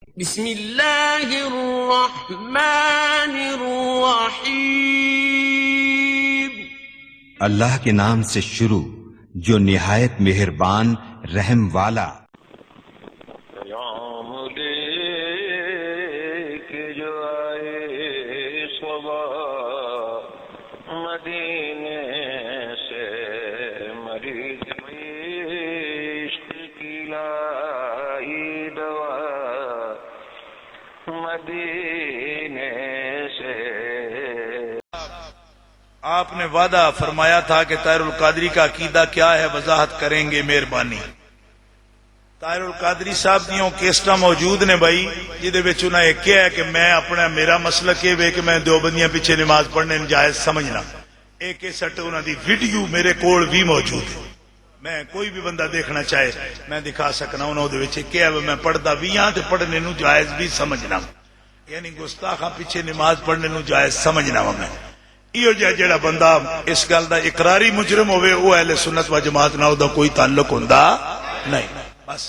بسم اللہ الرحمن الرحیم۔ اللہ کے نام سے شروع جو نہایت مہربان رحم والا۔ پیام لے کے جو آئے صبا مدینے سے، مریض عشق کی لائی دوا مدینے سے۔ آپ نے وعدہ فرمایا تھا کہ طاہر القادری کا عقیدہ کیا ہے وضاحت کریں گے، مہربانی۔ طاہر القادری صاحب دیوں کیسٹا موجود نے بھائی، جہدے وچ انہاں یہ کہا ہے کہ میں اپنا میرا مسلک یہ وے کہ میں دیوبندیاں پیچھے نماز پڑھنے جائز سمجھنا۔ ایک کیسٹ انہاں دی ویڈیو میرے کول بھی موجود ہے، میں کوئی بھی بندہ دیکھنا چاہے میں دکھا سکنا۔ انہوں دے وچ کہا ہے میں پڑھدا بھی ہاں تے پڑھنے نو جائز بھی سمجھنا، یعنی گستاخاں پیچھے نماز پڑھنے نو جائز سمجھنا وا میں۔ ایو جڑا بندہ اس گل دا اقراری مجرم ہوئے وہ اہل سنت و جماعت نہ دا کوئی تعلق ہوندا نہیں۔ بس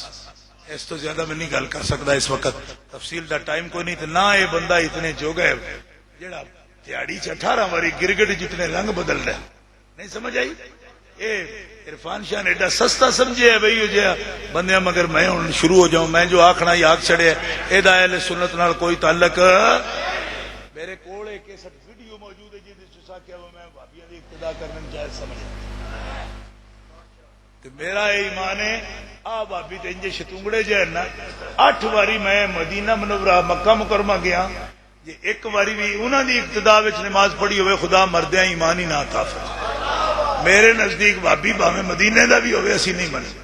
اس تو زیادہ میں نہیں گل کر سکتا اس وقت، تفصیل دا ٹائم کوئی نہیں۔ نا یہ بندہ اتنے جوگا ہے جڑا دیہڑی چ 18 واری گرگٹ جتنے رنگ بدل رہا، نہیں سمجھ آئی؟ اے عرفان شاہ نے ایڈا سستا سمجھے ہے بھائی جی بندے، مگر میں ہن شروع ہو جاؤں، میں جو آکھنا یہ آکھ چھڑے اے دا اہل سنت نال کوئی تعلق۔ میرے کول ایک ویڈیو موجود ہے جس کہ میں بھابیاں دی اقتدا کرنے جائز سمجھا، تو میرا ایمان ہے آ بھابی تے انجے شتونگڑے جے نا 8 واری میں مدینہ منورہ مکہ مکرمہ گیا، جے ایک واری بھی انہاں دی اقتدا وچ نماز پڑھی ہوئے خدا مردیاں ایمان ہی نہ عطا فرمائے۔ میرے نزدیک بھابی باویں مدینے دا بھی ہوئے اسی نہیں منتے،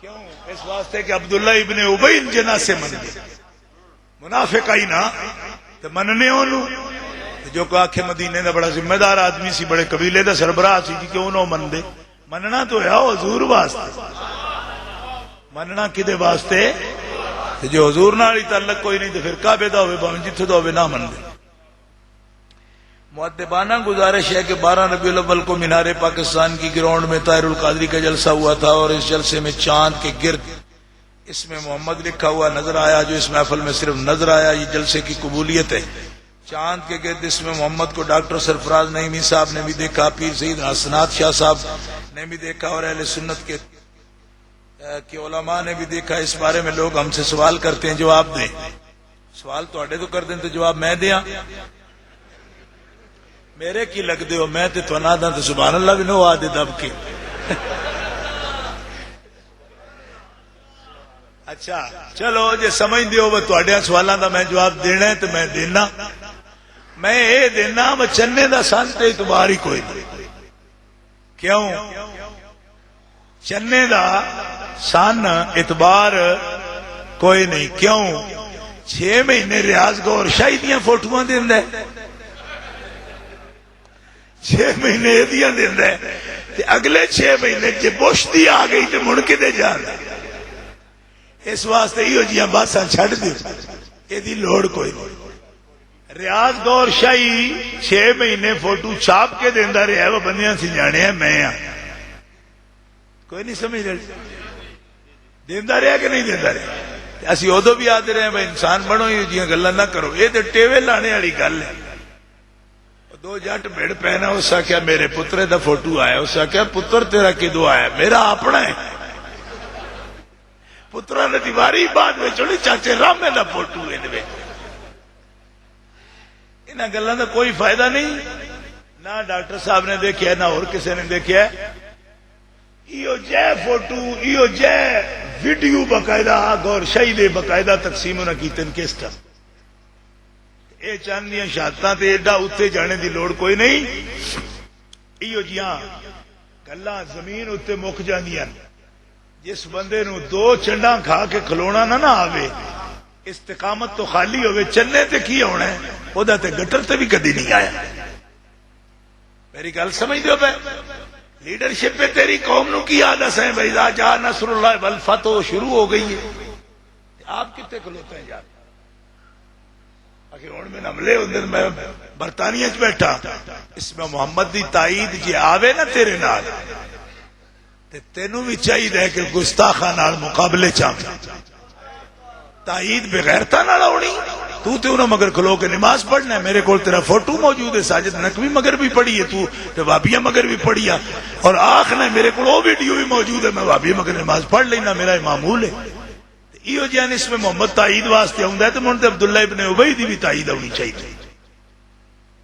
کیوں؟ اس واسطے کہ عبداللہ ابن ابی جناح سے من گئے، منافق ہی نہ تے مننے انہوں جو کہ آکھے مدینے دا بڑا ذمہ دار آدمی سی، بڑے قبیلے دا سربراہ سی، جی کیوں نہ من دے؟ مننا تو ہے حضور واسطے، مننا کدے واسطے؟ جو حضور نال ہی تعلق کوئی نہیں تو پھر کعبے دا ہوئے باویں جتھے دا ہوئے نہ من دے۔ مؤدبانہ گزارش ہے کہ 12 ربیع الاول کو مینار پاکستان کی گراؤنڈ میں طاہر القادری کا جلسہ ہوا تھا، اور اس جلسے میں چاند کے گرد اس میں محمد لکھا ہوا نظر آیا، جو اس محفل میں صرف نظر آیا۔ یہ جلسے کی قبولیت ہے۔ چاند کے گرد اس میں محمد کو ڈاکٹر سرفراز نعیمی صاحب نے بھی دیکھا، پیر سید حسنات شاہ صاحب نے بھی دیکھا، اور اہل سنت کے علماء نے بھی دیکھا۔ اس بارے میں لوگ ہم سے سوال کرتے ہیں، جواب دیں۔ سوال تو اڈے تو کر دیں تو جواب میں دیاں، میرے کی لگ دے ہو؟ میں تے تو نہ دا تو سبحان اللہ بھی نو آدھے دب کے۔ اچھا چلو جے سمجھ دیو وہ تواڈے سوالاں دا میں جواب دینا ہے تو میں دینا۔ میں یہ دینا میں چنے دا سن تے اعتبار ہی کوئی نہیں۔ کیوں؟ چنے دا سن اعتبار کوئی نہیں۔ کیوں؟ 6 مہینے ریاض گور شاہی دیاں فوٹواں دیندا ہے، 6 مہینے دیاں دیندا ہے، تے اگلے 6 مہینے جے بش دی آ گئی تے مڑ کے دے جاندا۔ اس واسطے یہ جیاں باساں چھڑ دیو، یہ دی لوڑ کوئی نہیں۔ ریاض گور شاہی 6 مہینے فوٹو چھاپ کے دیندا رہا، وہ بندیاں سی جانے ہیں میں ہاں، کوئی نہیں سمجھ رہے؟ دیندا رہا کہ نہیں دیندا رہا؟ اسی ادو بھی آدھے رہے ہیں بھائی انسان بنو، یہ جیاں گلاں نہ کرو، یہ تے ٹیوے لانے والی گل ہے۔ 2 جٹ بھیڑ پہنا، اس سے کیا میرے پترے دا فوٹو آیا، اس سے کیا پتر تیرا کدو آیا؟ میرا اپنا ہے، پترا نے دیواری بعد میں چڑی چاچے رامے دا فوٹو ہے۔ انہاں گلاں دا کوئی فائدہ نہیں، نہ ڈاکٹر صاحب نے دیکھا نہ اور کسی نے دیکھا۔ ایو جے فوٹو ایو جے ویڈیو باقاعدہ گور شاہی دے باقاعدہ تقسیم نہ کیتن کیسٹا، اے چاندیاں شہادتاں تے ایڈا اتنے جانے دی لوڑ کوئی نہیں۔ ایو جیاں گلاں زمین اتنے مک جاندیاں، جس بندے نو 2 چنڈاں کھا کے کھلونا نہ آوے، استقامت تو خالی ہوئے، چنے تے کی ہونا ہے، او دا تے گٹر تے بھی کدی نہیں آیا۔ میری گل سمجھ دیو پہ؟ لیڈرشپ پہ تیری قوم نو کی عادت ہے بھائی اذا جاء نصر اللہ والفتح شروع ہو گئی ہے، آپ کتنے کھلوتے ہیں یار؟ ہوں میں حملے ہوندے میں برطانیہ چ بیٹھا، اس میں محمد دی تائید جی آوے نا تیرے نال تے تینوں بھی چاہیے کہ گستاخاں نال مقابلے چاہے، تائید بغیرتا نہ لاؤنی تو تے انہوں مگر کھلو کے نماز پڑھنا ہے. میرے کول تیرا فوٹو موجود ہے ساجد نقوی مگر بھی پڑھی ہے تو تے وابیہ مگر بھی پڑھی ہے اور آخنا میرے کول وہ ویڈیو بھی موجود ہے میں وابیہ مگر نماز پڑھ لینا میرا معمول ہے. ایو جان اس میں محمد تائید واسطے ہوندا ہے تے من تے عبداللہ ابن ابی دی بھی تائید ہونی چاہیے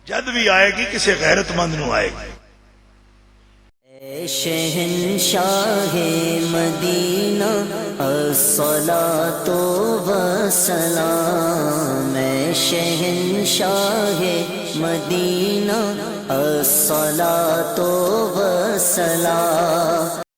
جد بھی آئے گی کسی غیرت مند نو آئے گی. اے شہنشاہ مدینہ الصلاۃ والسلام اے شہنشاہ مدینہ الصلاۃ والسلام